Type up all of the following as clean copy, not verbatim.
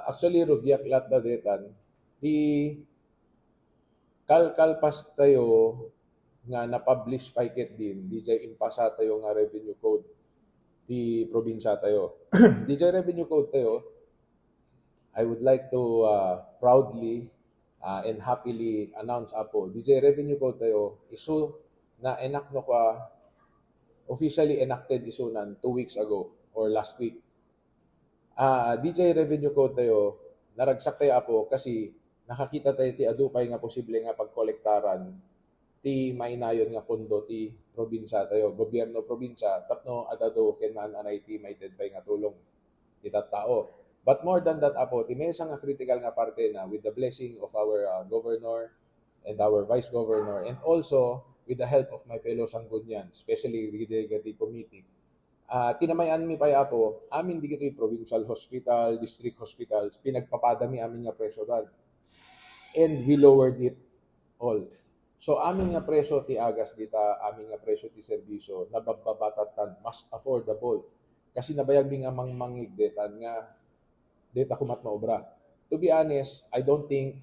Actually, rugyak lat da detan, di kalkalpas tayo nga na-publish pa iket din, di jay impasa tayo nga revenue code di probinsya tayo. Di jay revenue code tayo, I would like to proudly and happily announce apo, di jay revenue code tayo, isu na enact no ka, officially enacted isunan 2 weeks ago or last week. DJ revenue code tayo, naragsak tayo apo kasi nakakita tayo ti adupay nga posible nga pagkolektaran ti mainayon nga pondo ti probinsya tayo, gobyerno probinsya, tapno adado kenan anay ti may pay nga tulong ti tao. But more than that apo, ti mesa nga critical nga parte na with the blessing of our governor and our vice governor and also with the help of my fellow Sanggunian, especially the committee. Tinamayan mi pa apo, amin di kito'y provincial hospital, district hospitals, pinagpapadami amin nga presyo dal. And we lowered it all. So amin nga presyo ti agas dita, amin nga presyo ti serbisyo, nabababatatan, mas affordable. Kasi nabayag mi nga mangigdetan nga data kumat maobra. To be honest, I don't think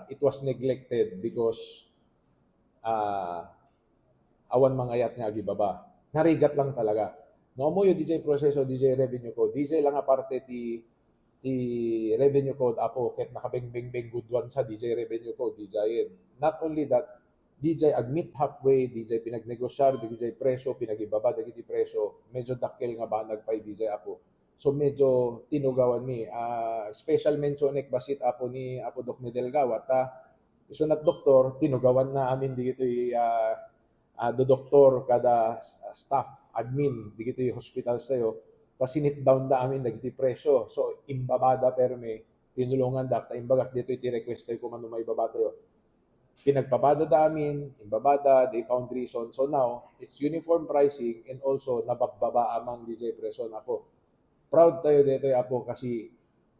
it was neglected because awan mangayat nga agibaba. Narigat lang talaga. No mo yung DJ proseso, DJ revenue code. DJ lang nga parte ti revenue code apo ket nakabeng-beng-beng good one sa DJ revenue code DJ. Not only that, DJ agmit halfway, DJ pinagnegosyar, DJ presyo, pinagibaba dagiti presyo, medyo dakkel nga banag pay DJ apo. So medyo tinugawan mi. Special mention ek basit apo ni Apo Doc Medelgaw at isunat doktor, tinugawan na amin dito do doktor kada staff, admin, dito yung hospital sa'yo, tapos sinit down na amin, nagiti presyo. So, imbabada pero may tinulungan dakta, imbagak dito yung request tayo kung ano may baba tayo. Pinagpabada da amin, imbabada, they found reason. So now, it's uniform pricing and also nabababa amang DJ presyo na po. Proud tayo dito apo kasi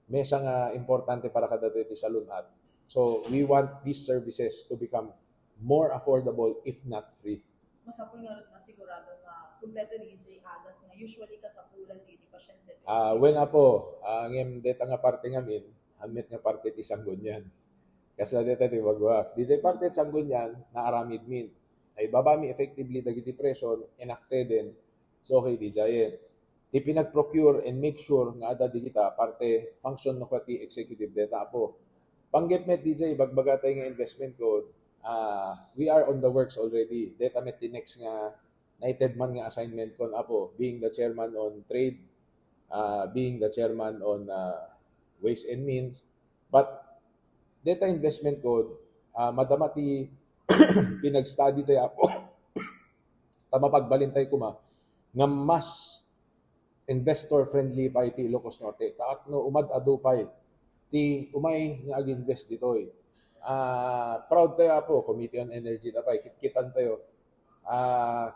mesa nga importante para kada dito sa lunat. So, we want these services to become more affordable if not free. Masapul nga na sigurado na kumpleto ni EJ Agas nga usually kasapulan di pasyente. When apo, ngem deta nga parte ngamin, hamit nga parte ti Sanggunian. Kasla deta ti wagwak. DJ parte ti Sanggunian na aramid min. Ay babami effectively dagiti presyon enacted din. So okay di jayen. Ti pinag-procure and make sure nga ada di kita parte function no ti executive data apo. Panggep met DJ bagbaga tayo nga investment code. We are on the works already. Data met the next nga United man nga assignment kon apo, being the chairman on trade, being the chairman on ways and means. But data investment code, madama ti pinag-study tayo apo, tama pagbalintay kuma, nga mas investor friendly pa iti Ilocos Norte. Taat no umad adupay ti umay nga ag-invest ditoy. Proud tayo po, Committee on Energy tapay, kitkitan tayo.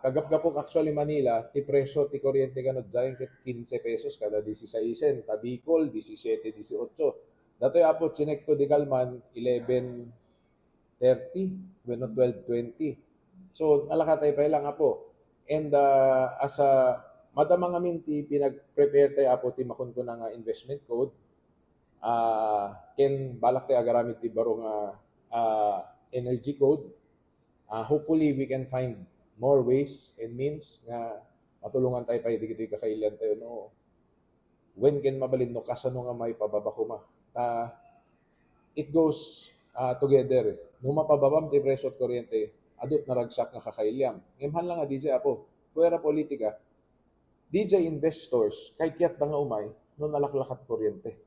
Kagap-gapok actually Manila, ti presyo ti kuryente kanod dyan 15 pesos kada 16, Tabicol 17, 18. Datoy apo, chinekto di Calman 11.30, bueno 12.20. So, alakatay pa lang apo. And as a madamang amin ti pinag-prepare tayo apo ti makon ko nga investment code, ken balak tayo agaramit ti baro nga energy code. Hopefully we can find more ways and means nga matulungan tayo pa dito kakailan tayo no when ken mabalin no kasano nga may pababa kuma. It goes together. No mapababam ti presyo at kuryente, adot naragsak nga kakailyam. Ngimhan lang nga DJ apo, puwera politika, DJ investors, kay kiyat nga umay, no nalaklakat kuryente.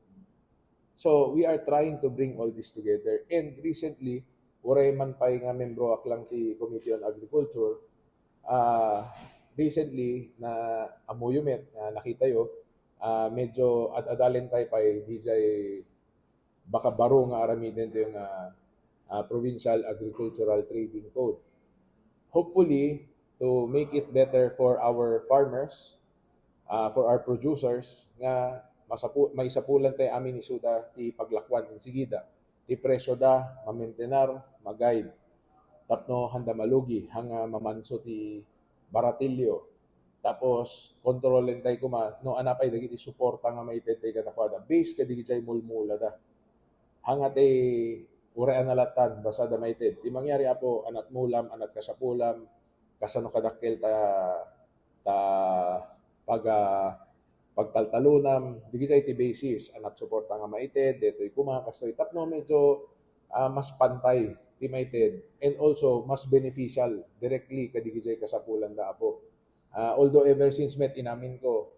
So, we are trying to bring all this together. And recently, waray man pa nga membro aklang ti Committee on Agriculture, recently, na amuyumet, na nakita yo, medyo adalin tayo pa DJ baka baro nga aramiden ito yung Provincial Agricultural Trading Code. Hopefully, to make it better for our farmers, for our producers, nga may sapulan tayo amin isuda ti paglakwan insigida. Ti presyo da, mamentenar, mag-guide. Tapno handa malugi, hanga mamanso ti baratilyo. Tapos kontrolen tayo kuma no anapay dagiti suporta nga maited tayo kadakwada. Base kadigi jay mulmula da. Hangat urean na latan basta da maited. Di mangyari apo anat mulam, anat kasapulam, kasano kadakkel ta pag pagtaltalunam, digi jay ti basis anat suporta nga maited, detoy kuma kastoy tapno medyo mas pantay ti maited and also mas beneficial directly kadigi jay kasapulan da apo. Although ever since met inamin ko,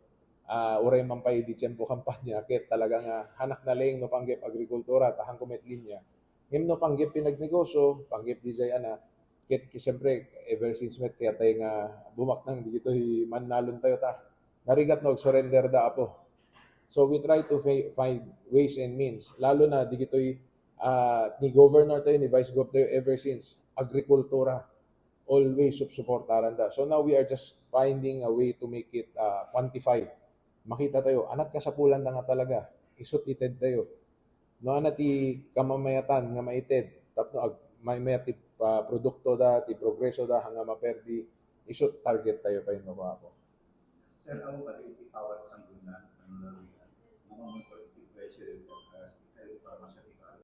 uray man pa'y di tiyempo kampanya, ket talaga nga hanak na leng no panggip agrikultura, tahang kumet linya. Ngem no panggip pinagnegosyo, panggip di jay ana, ket siyempre ever since met kaya tayo nga bumaknang di gito mannalon tayo ta. Narigat no surrender da apo. So we try to find ways and means, lalo na di gito ni governor tayo, ni vice gov tayo ever since agrikultura always supportaran da. So now we are just finding a way to make it quantified. Makita tayo, anat kasapulan na nga talaga. Isut ited tayo. No anat ti kamamayatan nga maited. Tapno may ti produkto da, ti progreso da, hanga maperdi. Isut target tayo pa yun ako. Sir, ako ba ito power sa